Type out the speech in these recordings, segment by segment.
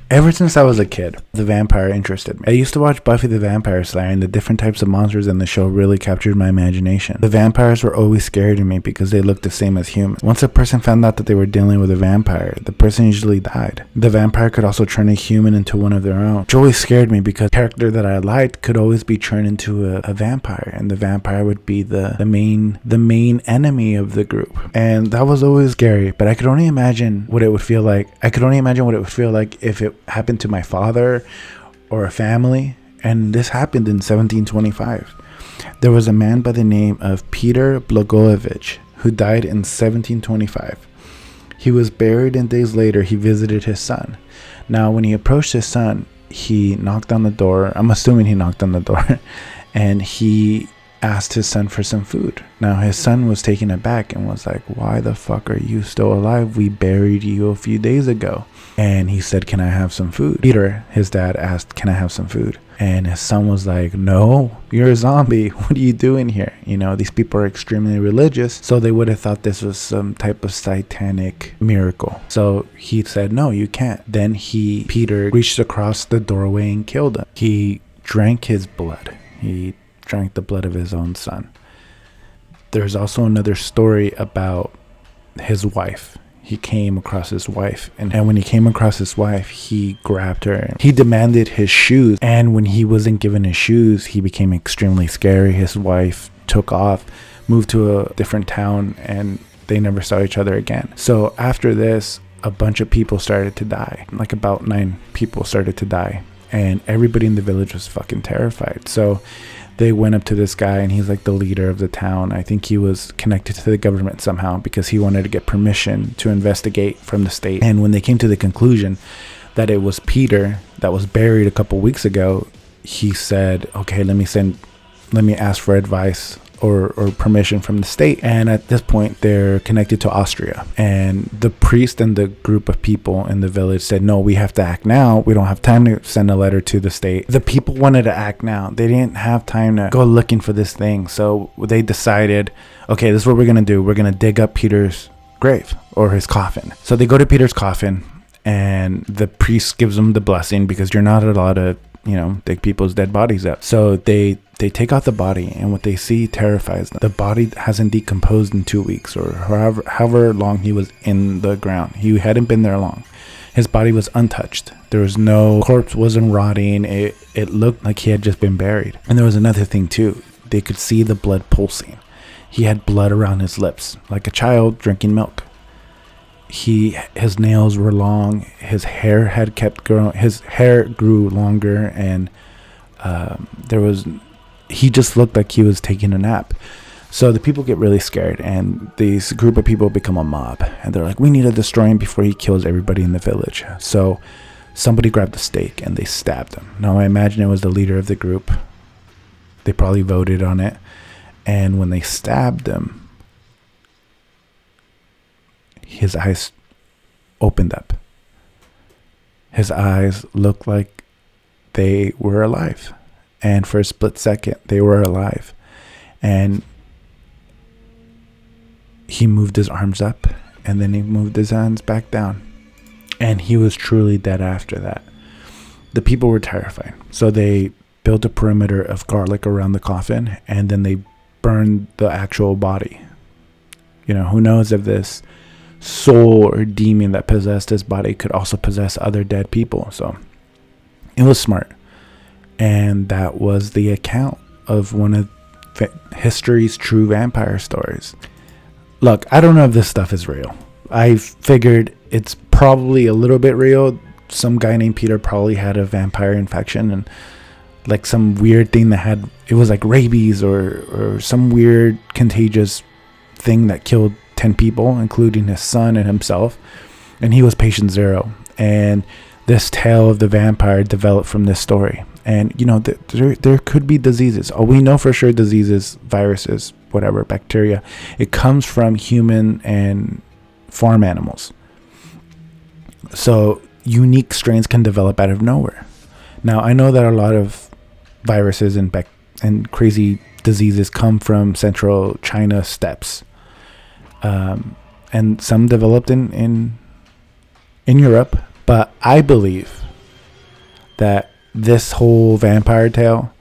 Ever since I was a kid, the vampire interested me. I used to watch Buffy the Vampire Slayer, and the different types of monsters in the show really captured my imagination. The vampires were always scary to me because they looked the same as humans. Once a person found out that they were dealing with a vampire, the person usually died. The vampire could also turn a human into one of their own, which always scared me because the character that I liked could always be turned into a vampire, and the vampire would be the main enemy of the group. And that was always scary, but I could only imagine what it would feel like. If it happened to my father or a family. And this happened in 1725. There was a man by the name of Peter Blagojevich who died in 1725. He was buried, and days later he visited his son. Now when he approached his son, he knocked on the door. I'm assuming he knocked on the door and he asked his son for some food. Now his son was taken aback and was like, "Why the fuck are you still alive? We buried you a few days ago." And he said, "Can I have some food?" Peter, his dad, asked, "Can I have some food?" And his son was like, "No, you're a zombie. What are you doing here?" You know, these people are extremely religious, so they would have thought this was some type of satanic miracle. So he said, "No, you can't." Then Peter reached across the doorway and killed him. He drank his blood. He drank the blood of his own son. There's also another story about his wife. He came across his wife, and when he came across his wife, he grabbed her. He demanded his shoes, and when he wasn't given his shoes, he became extremely scary. His wife took off, moved to a different town, and they never saw each other again. So after this, a bunch of people started to die. Like about 9 people started to die, and everybody in the village was fucking terrified. So they went up to this guy, and he's like the leader of the town. I think he was connected to the government somehow because he wanted to get permission to investigate from the state. And when they came to the conclusion that it was Peter that was buried a couple weeks ago, he said, "Okay, let me ask for advice or permission from the state." And at this point, they're connected to Austria, and the priest and the group of people in the village said, "No, we have to act now. We don't have time to send a letter to the state." The people wanted to act now. They didn't have time to go looking for this thing. So they decided, okay, this is what we're going to do. We're going to dig up Peter's grave or his coffin. So they go to Peter's coffin, and the priest gives them the blessing because you're not allowed to, dig people's dead bodies up. So they take out the body, and what they see terrifies them. The body hasn't decomposed in 2 weeks or however long he was in the ground. He hadn't been there long. His body was untouched. There was no corpse, wasn't rotting. It looked like he had just been buried. And there was another thing too. They could see the blood pulsing. He had blood around his lips, like a child drinking milk. His nails were long. His hair had kept growing. His hair grew longer, and he just looked like he was taking a nap. So the people get really scared, and this group of people become a mob, and they're like, "We need to destroy him before he kills everybody in the village." So somebody grabbed a stake and they stabbed him. Now I imagine it was the leader of the group. They probably voted on it. And when they stabbed him, his eyes opened up. His eyes looked like they were alive. And for a split second, they were alive. And he moved his arms up, and then he moved his hands back down. And he was truly dead after that. The people were terrified. So they built a perimeter of garlic around the coffin, and then they burned the actual body. Who knows if this soul or demon that possessed his body could also possess other dead people. So it was smart. And that was the account of one of history's true vampire stories. Look, I don't know if this stuff is real. I figured it's probably a little bit real. Some guy named Peter probably had a vampire infection, and like some weird thing it was like rabies or some weird contagious thing that killed 10 people, including his son and himself. And he was patient zero. And this tale of the vampire developed from this story. And, there could be diseases. Oh, we know for sure diseases, viruses, whatever, bacteria. It comes from human and farm animals. So unique strains can develop out of nowhere. Now, I know that a lot of viruses and crazy diseases come from central China steppes. And some developed in Europe. But I believe that this whole vampire tale,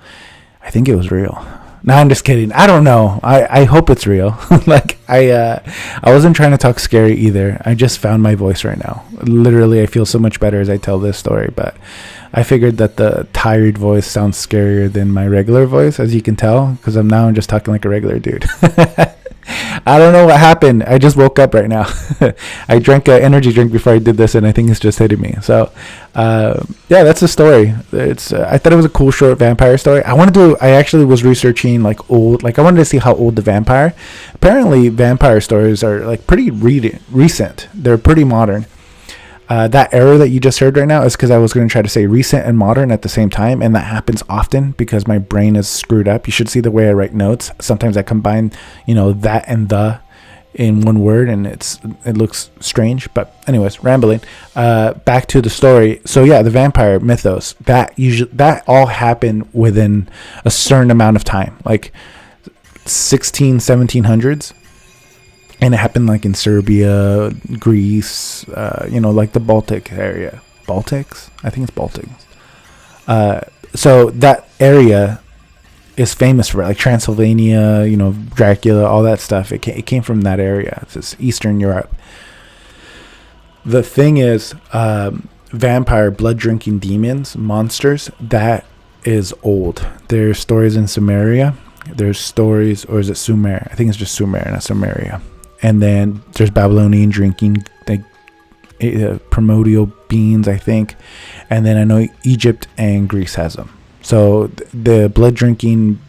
I think it was real. No, I'm just kidding. I don't know. I hope it's real. Like I wasn't trying to talk scary either. I just found my voice right now. Literally, I feel so much better as I tell this story. But I figured that the tired voice sounds scarier than my regular voice, as you can tell, because I'm just talking like a regular dude. I don't know what happened. I just woke up right now. I drank an energy drink before I did this, and I think it's just hitting me. So, yeah, that's the story. It's I thought it was a cool short vampire story. I actually was researching I wanted to see how old the vampire. Apparently, vampire stories are like pretty recent. They're pretty modern. That error that you just heard right now is because I was going to try to say recent and modern at the same time, and that happens often because my brain is screwed up. You should see the way I write notes. Sometimes I combine, that and the in one word, and it looks strange. But anyways, rambling. Back to the story. So yeah, the vampire mythos that all happened within a certain amount of time, like 1700s. And it happened like in Serbia, Greece, like the Baltic area. Baltics? I think it's Baltics. So that area is famous for it, like Transylvania, Dracula, all that stuff. It came from that area. It's Eastern Europe. The thing is, vampire, blood-drinking demons, monsters, that is old. There's stories in Samaria. There's stories, or is it Sumer? I think it's just Sumer, not Samaria. And then there's Babylonian drinking, primordial beans, I think. And then I know Egypt and Greece has them. So the blood drinking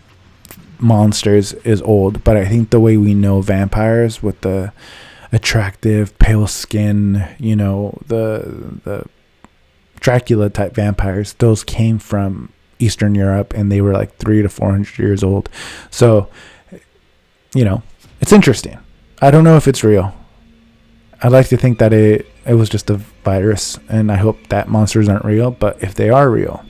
monsters is old, but I think the way we know vampires with the attractive pale skin, the Dracula type vampires, those came from Eastern Europe, and they were like 300 to 400 years old. So, it's interesting. I don't know if it's real. I'd like to think that it was just a virus, and I hope that monsters aren't real. But if they are real,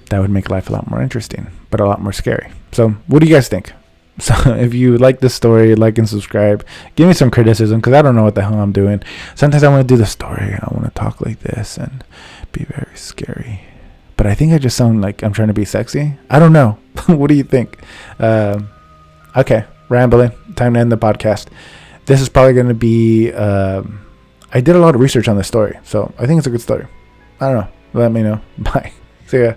that would make life a lot more interesting, but a lot more scary. So what do you guys think? So if you like this story, like and subscribe. Give me some criticism, because I don't know what the hell I'm doing. Sometimes I want to do the story. I want to talk like this and be very scary. But I think I just sound like I'm trying to be sexy. I don't know. What do you think? Okay. Rambling. Time to end the podcast. This is probably going to be I did a lot of research on this story, so I think it's a good story. I don't know. Let me know. Bye. See ya.